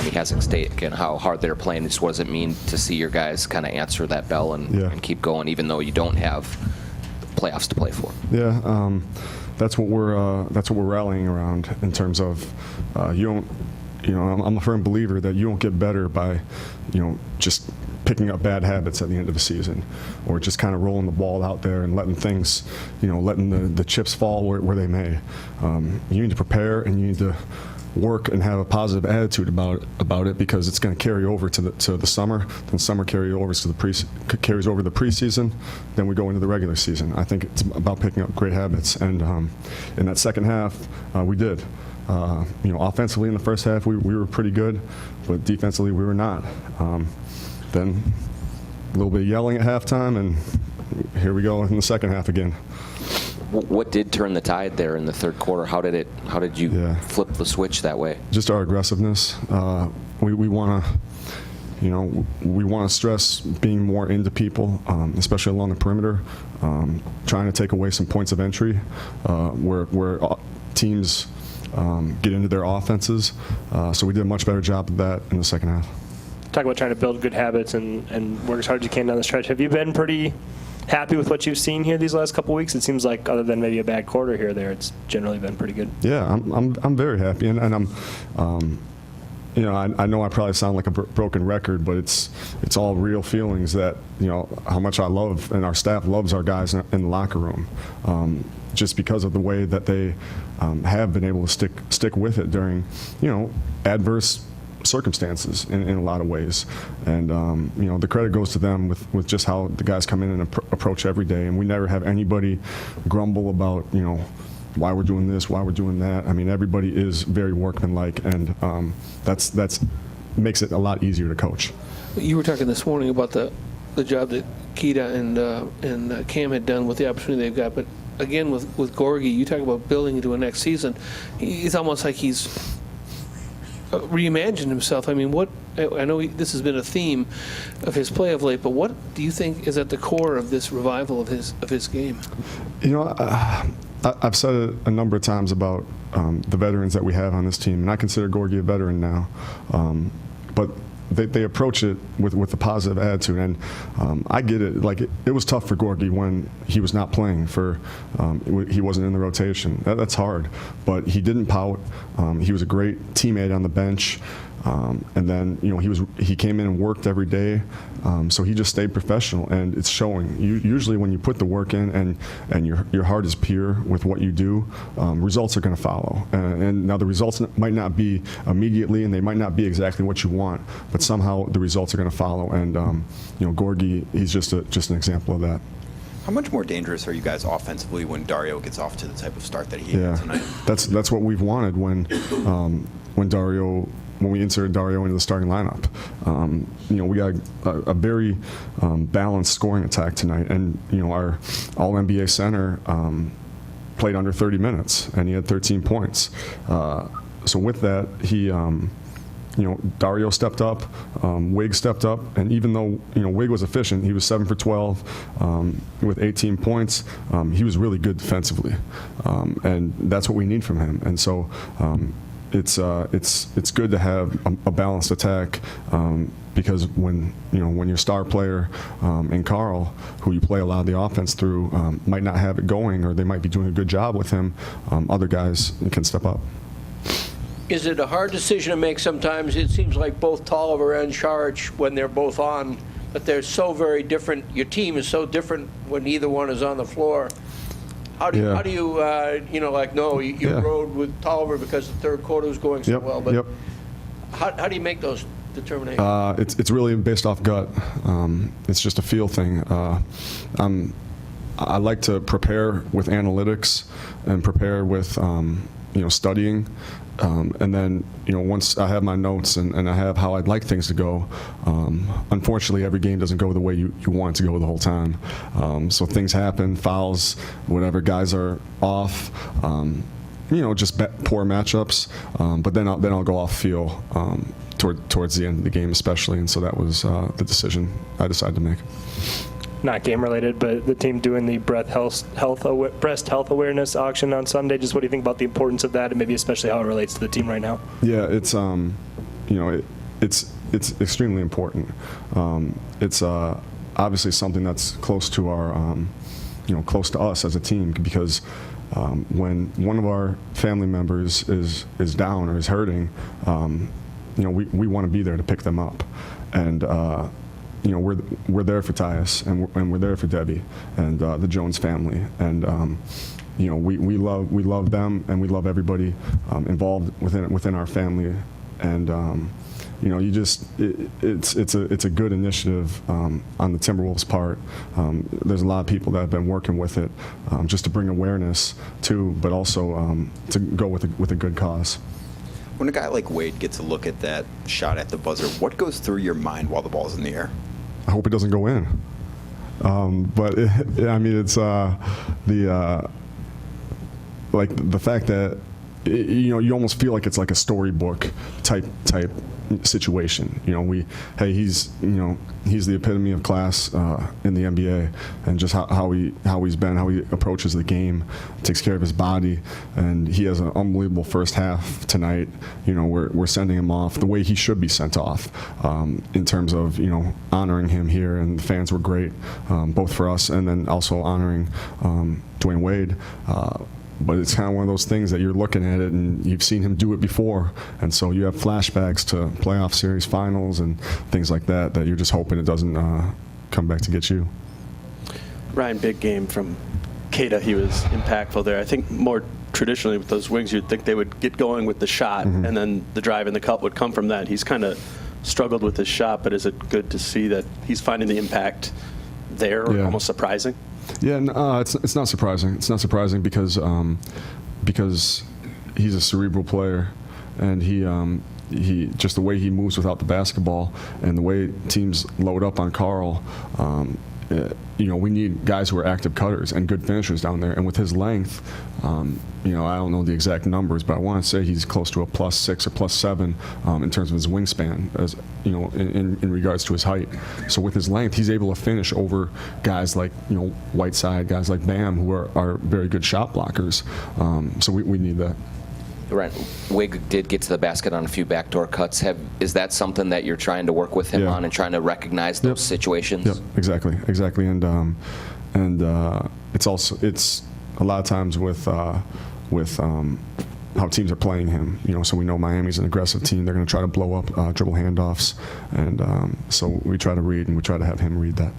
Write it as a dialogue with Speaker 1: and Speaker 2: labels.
Speaker 1: he hasn't stated again how hard they're playing. Just what does it mean to see your guys kind of answer that bell and keep going, even though you don't have playoffs to play for?
Speaker 2: Yeah, that's what we're rallying around in terms of I'm a firm believer that you don't get better by just picking up bad habits at the end of the season, or just kind of rolling the ball out there and letting things, letting the chips fall where they may. You need to prepare, and you need to work and have a positive attitude about it, because it's going to carry over to the summer. Then summer carries over the preseason. Then we go into the regular season. I think it's about picking up great habits, and in that second half, we did. Offensively in the first half, we were pretty good, but defensively we were not. Then a little bit of yelling at halftime, and here we go in the second half again.
Speaker 1: What did turn the tide there in the third quarter? How did you flip the switch that way? Just
Speaker 2: our aggressiveness. We want to stress being more into people, especially along the perimeter, trying to take away some points of entry where teams get into their offenses. So we did a much better job of that in the second half.
Speaker 3: Talk about trying to build good habits and work as hard as you can down the stretch. Have you been pretty happy with what you've seen here these last couple of weeks? It seems like, other than maybe a bad quarter here or there, it's generally been pretty good.
Speaker 2: Yeah, I'm very happy, and I'm I know I probably sound like a broken record, but it's all real feelings that how much I love, and our staff loves our guys in the locker room, just because of the way that they have been able to stick with it during adverse circumstances in a lot of ways. And the credit goes to them with just how the guys come in and approach every day, and we never have anybody grumble about why we're doing this, why we're doing that. I mean, everybody is very workmanlike, and that's makes it a lot easier to coach.
Speaker 4: You were talking this morning about the job that Keita and Cam had done with the opportunity they've got, but again with Gorgui, you talk about building into a next season. It's almost like he's reimagined himself. I mean, I know this has been a theme of his play of late, but what do you think is at the core of this revival of his game?
Speaker 2: I've said it a number of times about the veterans that we have on this team, and I consider Gorgui a veteran now. But they approach it with a positive attitude, and I get it. Like it was tough for Gorgui when he was not playing he wasn't in the rotation. That's hard, but he didn't pout. He was a great teammate on the bench, and then he came in and worked every day. So he just stayed professional, and it's showing. Usually when you put the work in and your heart is pure with what you do, results are going to follow. And now the results might not be immediately, and they might not be exactly what you want, but somehow the results are going to follow. And Gorgui, he's just an example of that.
Speaker 5: How much more dangerous are you guys offensively when Dario gets off to the type of start that he had tonight?
Speaker 2: That's what we've wanted when we inserted Dario into the starting lineup. We got a very balanced scoring attack tonight, and our All-NBA center played under 30 minutes, and he had 13 points. So with that, he Dario stepped up, Wig stepped up, and even though Wig was efficient, he was 7 for 12 with 18 points. He was really good defensively, and that's what we need from him. And so it's good to have a balanced attack, because when your star player and Carl, who you play a lot of the offense through, might not have it going, or they might be doing a good job with him, other guys can step up.
Speaker 6: Is it a hard decision to make sometimes? It seems like both Tolliver and Saric, when they're both on, but they're so very different. Your team is so different when either one is on the floor. How do you rode with Tolliver because the third quarter was going so well, but how do you make those determinations?
Speaker 2: It's really based off gut. It's just a feel thing. I like to prepare with analytics and prepare with studying. And then, once I have my notes and I have how I'd like things to go, unfortunately, every game doesn't go the way you want it to go the whole time. So things happen, fouls, whatever, guys are off, just poor matchups. But then I'll go off feel towards the end of the game, especially. And so that was the decision I decided to make.
Speaker 3: Not game related, but the team doing the breast health awareness auction on Sunday. Just what do you think about the importance of that, and maybe especially how it relates to the team right now?
Speaker 2: Yeah, it's it's extremely important. It's obviously something that's close to our, close to us as a team, because when one of our family members is down or is hurting, we want to be there to pick them up, and we're there for Tyus, and we're there for Debbie and the Jones family, and we love them, and we love everybody involved within our family, and it's a good initiative on the Timberwolves' part. There's a lot of people that have been working with it just to bring awareness to, but also to go with a good cause.
Speaker 5: When a guy like Wade gets a look at that shot at the buzzer, what goes through your mind while the ball's in the air?
Speaker 2: I hope it doesn't go in. But it's the fact that you almost feel like it's like a storybook type situation. He's the epitome of class in the NBA, and just how he approaches the game, takes care of his body, and he has an unbelievable first half tonight. We're sending him off the way he should be sent off, in terms of honoring him here, and the fans were great, both for us and then also honoring Dwayne Wade. But it's kind of one of those things that you're looking at it and you've seen him do it before, and so you have flashbacks to playoff series finals and things like that you're just hoping it doesn't come back to get you.
Speaker 7: Ryan, big game from Queta. He was impactful there. I think more traditionally with those wings, you'd think they would get going with the shot, and then the drive in the cup would come from that. He's kind of struggled with his shot, but is it good to see that he's finding the impact there?
Speaker 2: Yeah.
Speaker 7: Almost surprising?
Speaker 2: Yeah, it's not surprising. It's not surprising because he's a cerebral player, and he just the way he moves without the basketball and the way teams load up on Carl. We need guys who are active cutters and good finishers down there. And with his length, I don't know the exact numbers, but I want to say he's close to a +6 or +7 in terms of his wingspan, as in regards to his height. So with his length, he's able to finish over guys like Whiteside, guys like Bam, who are very good shot blockers. So we need that.
Speaker 1: Right. Wig did get to the basket on a few backdoor cuts. Is that something that you're trying to work with him on and trying to recognize those situations?
Speaker 2: Yep, exactly, and it's a lot of times with how teams are playing him. So we know Miami's an aggressive team. They're going to try to blow up dribble handoffs, and so we try to read and we try to have him read that.